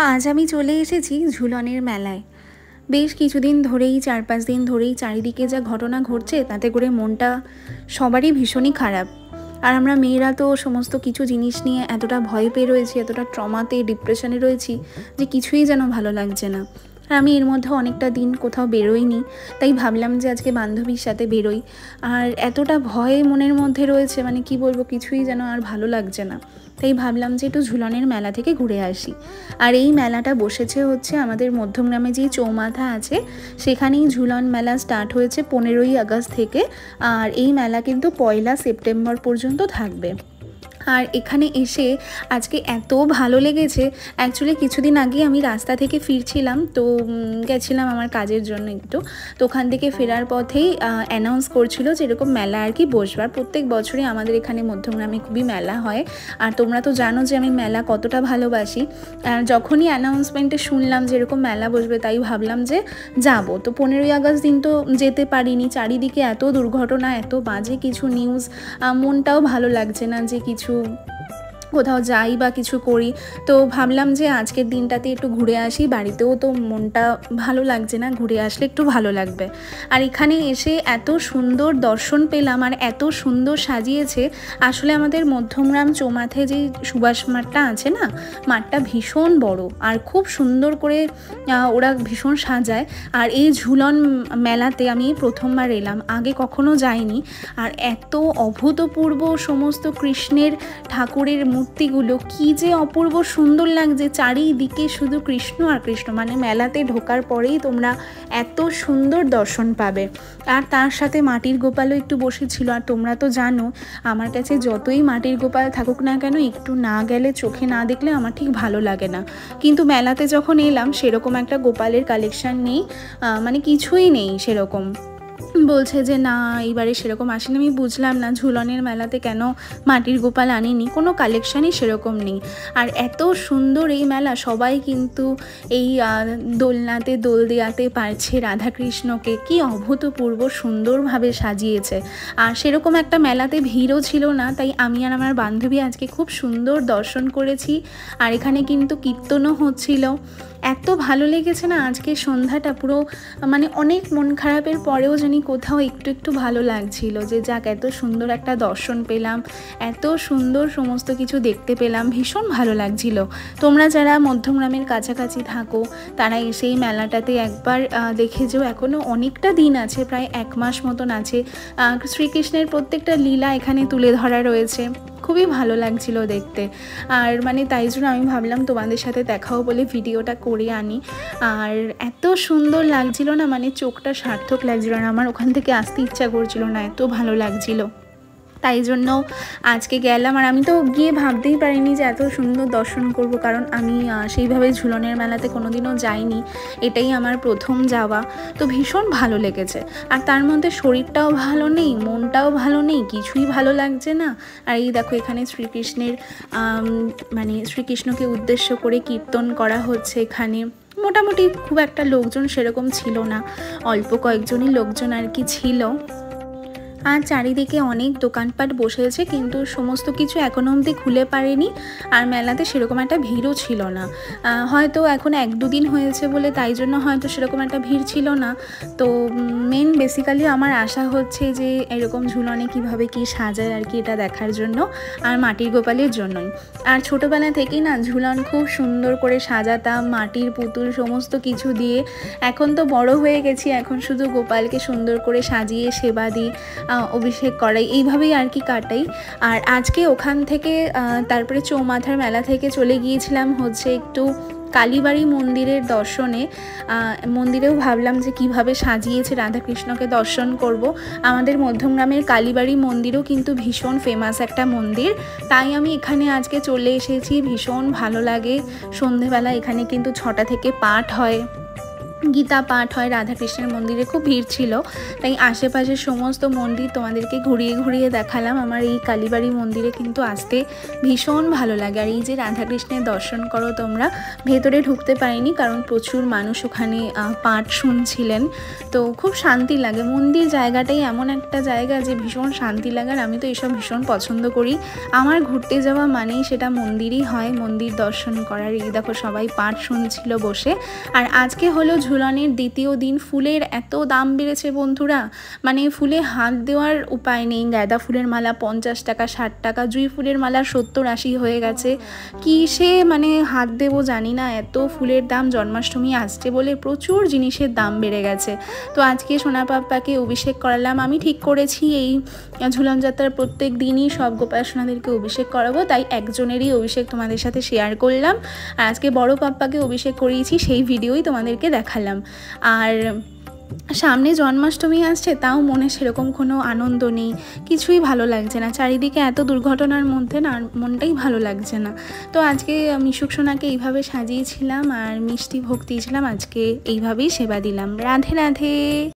আজ আমি চলে এসেছি ঝুলনের মেলায়। বেশ কিছুদিন ধরেই ৪-৫ দিন ধরেই চারিদিকে যা ঘটনা ঘটছে তাতে করে মনটা সবারই ভীষণই খারাপ। আর আমরা মেয়েরা তো সমস্ত কিছু জিনিস নিয়ে এতটা ভয় পেয়ে রয়েছি, এতটা ট্রমাতে ডিপ্রেশনে রয়েছি যে কিছুই যেন ভালো লাগছে না। আর আমি এর মধ্যে অনেকটা দিন কোথাও বেরোইনি, তাই ভাবলাম যে আজকে বান্ধবীর সাথে বেরোই। আর এতটা ভয় মনের মধ্যে রয়েছে, মানে কি বলবো, কিছুই যেন আর ভালো লাগছে না। তাই ভাবলাম যে একটু ঝুলনের মেলা থেকে ঘুরে আসি। আর এই মেলাটা বসেছে হচ্ছে আমাদের মধ্যমগ্রামে যে চৌমাথা আছে সেখানেই ঝুলন মেলা স্টার্ট হয়েছে 15ই আগস্ট থেকে। আর এই মেলা কিন্তু 1 সেপ্টেম্বর পর্যন্ত থাকবে। আর এখানে এসে আজকে এত ভালো লেগেছে। অ্যাকচুয়ালি কিছুদিন আগে আমি রাস্তা থেকে ফিরছিলাম, তো গেছিলাম আমার কাজের জন্য একটু। তো ওখান থেকে ফেরার পথেই অ্যানাউন্স করছিল যে এরকম মেলা আর কি বসবার। প্রত্যেক বছরই আমাদের এখানে মধ্যমগ্রামে খুবই মেলা হয়। আর তোমরা তো জানো যে আমি মেলা কতটা ভালোবাসি। যখনই অ্যানাউন্সমেন্টে শুনলাম যে এরকম মেলা বসবে, তাই ভাবলাম যে যাব। তো 15ই আগস্ট দিন তো যেতে পারিনি, চারিদিকে এত দুর্ঘটনা, এত বাজে কিছু নিউজ, মনটাও ভালো লাগছে না যে কিছু কোথাও যাই বা কিছু করি। তো ভাবলাম যে আজকের দিনটাতে একটু ঘুরে আসি, বাড়িতেও তো মনটা ভালো লাগছে না, ঘুরে আসলে একটু ভালো লাগবে। আর এখানে এসে এত সুন্দর দর্শন পেলাম আর এত সুন্দর সাজিয়েছে। আসলে আমাদের মধ্যমগ্রাম চৌমাথায় যে সুভাষ মাঠটা আছে না, মাঠটা ভীষণ বড় আর খুব সুন্দর করে ওরা ভীষণ সাজায়। আর এই ঝুলন মেলাতে আমি প্রথমবার এলাম, আগে কখনো যাইনি। আর এত অভূতপূর্ব সমস্ত কৃষ্ণের ঠাকুরের মূর্তিগুলো কি যে অপূর্ব সুন্দর লাগছে, চারিদিকে শুধু কৃষ্ণ আর কৃষ্ণ। মানে মেলাতে ঢোকার পরেই তোমরা এত সুন্দর দর্শন পাবে। আর তার সাথে মাটির গোপালও একটু বসেছিল। আর তোমরা তো জানো আমার কাছে যতই মাটির গোপাল থাকুক না কেন, একটু না গেলে, চোখে না দেখলে আমার ঠিক ভালো লাগে না। কিন্তু মেলাতে যখন এলাম সেরকম একটা গোপালের কালেকশান নেই, মানে কিছুই নেই সেরকম। বলছে যে না এইবারে সেরকম আসেনি। আমি বুঝলাম না ঝুলনের মেলাতে কেন মাটির গোপাল আনেনি, কোনো কালেকশানই সেরকম নেই। আর এত সুন্দর এই মেলা, সবাই কিন্তু এই দোলনাতে দোল দেওয়াতে পারছে রাধাকৃষ্ণকে, কি অভূতপূর্ব সুন্দরভাবে সাজিয়েছে। আর সেরকম একটা মেলাতে ভিড়ও ছিল না, তাই আমি আর আমার বান্ধবী আজকে খুব সুন্দর দর্শন করেছি। আর এখানে কিন্তু কীর্তনও হচ্ছিল। এত ভালো লেগেছে না আজকে সন্ধ্যাটা, পুরো মানে অনেক মন খারাপের পরেও জানি কোথাও একটু একটু ভালো লাগছিল যে যাক এত সুন্দর একটা দর্শন পেলাম, এত সুন্দর সমস্ত কিছু দেখতে পেলাম, ভীষণ ভালো লাগছিল। তোমরা যারা মধ্যমগ্রামের কাছাকাছি থাকো তারা এসে এই মেলাটাতে একবার দেখে যেও। এখনও অনেকটা দিন আছে, প্রায় 1 মাস মতন আছে। শ্রীকৃষ্ণের প্রত্যেকটা লীলা এখানে তুলে ধরা রয়েছে, খুবই ভালো লাগছিল দেখতে। আর মানে তাই জন্য আমি ভাবলাম তোমাদের সাথে দেখাও বলে ভিডিওটা করে আনি। আর এত সুন্দর লাগছিল না, মানে চোখটা সার্থক লাগছিল না, আমার ওখান থেকে আসতে ইচ্ছা করছিল না, এত ভালো লাগছিল। তাই জন্য আজকে গেলাম। আর আমি তো গিয়ে ভাবতেই পারিনি যে এত সুন্দর দর্শন করব, কারণ আমি সেইভাবে ঝুলনের মেলাতে কোনোদিনও যাইনি, এটাই আমার প্রথম যাওয়া। তো ভীষণ ভালো লেগেছে। আর তার মধ্যে শরীরটাও ভালো নেই, মনটাও ভালো নেই, কিছুই ভালো লাগছে না। আর এই দেখো এখানে শ্রীকৃষ্ণের মানে শ্রীকৃষ্ণকে উদ্দেশ্য করে কীর্তন করা হচ্ছে এখানে। মোটামুটি খুব একটা লোকজন সেরকম ছিল না, অল্প কয়েকজনই লোকজন আর কি ছিল। আর চারিদিকে অনেক দোকানপাট বসেছে, কিন্তু সমস্ত কিছু এখনো অবধি খুলে পারেনি। আর মেলাতে সেরকম একটা ভিড়ও ছিল না, হয়তো এখন 1-2 দিন হয়েছে বলে তাই জন্য হয়তো সেরকম একটা ভিড় ছিল না। তো মেন বেসিক্যালি আমার আশা হচ্ছে যে এরকম ঝুলনে কিভাবে কি সাজায় আর কি, এটা দেখার জন্য আর মাটির গোপালের জন্যই। আর ছোটোবেলা থেকেই না ঝুলন খুব সুন্দর করে সাজাতাম, মাটির পুতুল সমস্ত কিছু দিয়ে। এখন তো বড় হয়ে গেছি, এখন শুধু গোপালকে সুন্দর করে সাজিয়ে সেবা দিই, অভিষেক করাই, এইভাবেই আর কি কাটাই। আর আজকে ওখান থেকে তারপরে চৌমাথার মেলা থেকে চলে গিয়েছিলাম হচ্ছে একটু কালীবাড়ি মন্দিরের দর্শনে। মন্দিরেও ভাবলাম যে কিভাবে সাজিয়েছে রাধাকৃষ্ণকে দর্শন করব। আমাদের মধ্যমগ্রামের কালীবাড়ি মন্দিরও কিন্তু ভীষণ ফেমাস একটা মন্দির, তাই আমি এখানে আজকে চলে এসেছি। ভীষণ ভালো লাগে। সন্ধেবেলা এখানে কিন্তু 6টা থেকে পাঠ হয়। গীতা পাঠ হয়, রাধাকৃষ্ণের মন্দিরে খুব ভিড় ছিল, তাই আশেপাশের সমস্ত মন্দির তোমাদেরকে ঘুরিয়ে ঘুরিয়ে দেখালাম। আমার এই কালীবাড়ি মন্দিরে কিন্তু আসতে ভীষণ ভালো লাগে। আর এই যে রাধাকৃষ্ণের দর্শন করো তোমরা, ভেতরে ঢুকতে পারিনি কারণ প্রচুর মানুষ ওখানে পাঠ শুনছিলেন, তো খুব শান্তি লাগে। মন্দির জায়গাটাই এমন একটা জায়গা যে ভীষণ শান্তি লাগে, আর আমি তো এসব ভীষণ পছন্দ করি। আমার ঘুরতে যাওয়া মানেই সেটা মন্দিরই হয়, মন্দির দর্শন করার। এই দেখো সবাই পাঠ শুনছিল বসে। আর আজকে হলো ঝুলনের দ্বিতীয় দিন। ফুলের এত দাম বেড়েছে বন্ধুরা, মানে ফুলে হাত দেওয়ার উপায় নেই। গাঁদা ফুলের মালা 50 টাকা 60 টাকা, জুঁই ফুলের মালা 70-80 হয়ে গেছে। কিসে মানে হাত দেবো জানি না, এত ফুলের দাম। জন্মাষ্টমী আসছে বলে প্রচুর জিনিসের দাম বেড়ে গেছে। তো আজকে সোনা পাপ্পাকে অভিষেক করালাম। আমি ঠিক করেছি এই ঝুলন যাত্রার প্রত্যেক দিনই সব গোপাল সোনাদেরকে অভিষেক করাবো, তাই একজনেরই অভিষেক তোমাদের সাথে শেয়ার করলাম। আর আজকে বড় পাপ্পাকে অভিষেক করিয়েছি, সেই ভিডিওই তোমাদেরকে দেখালাম। আর সামনে জন্মাষ্টমী আসছে, তাও মনে সেরকম কোনো আনন্দ নেই, কিছুই ভালো লাগছে না। চারিদিকে এত দুর্ঘটনার মধ্যে না মনটাই ভালো লাগছে না। তো আজকে মিশুক সোনাকে এইভাবে সাজিয়েছিলাম আর মিষ্টি ভোগ দিয়েছিলাম। আজকে এইভাবেই সেবা দিলাম। রাধে রাধে।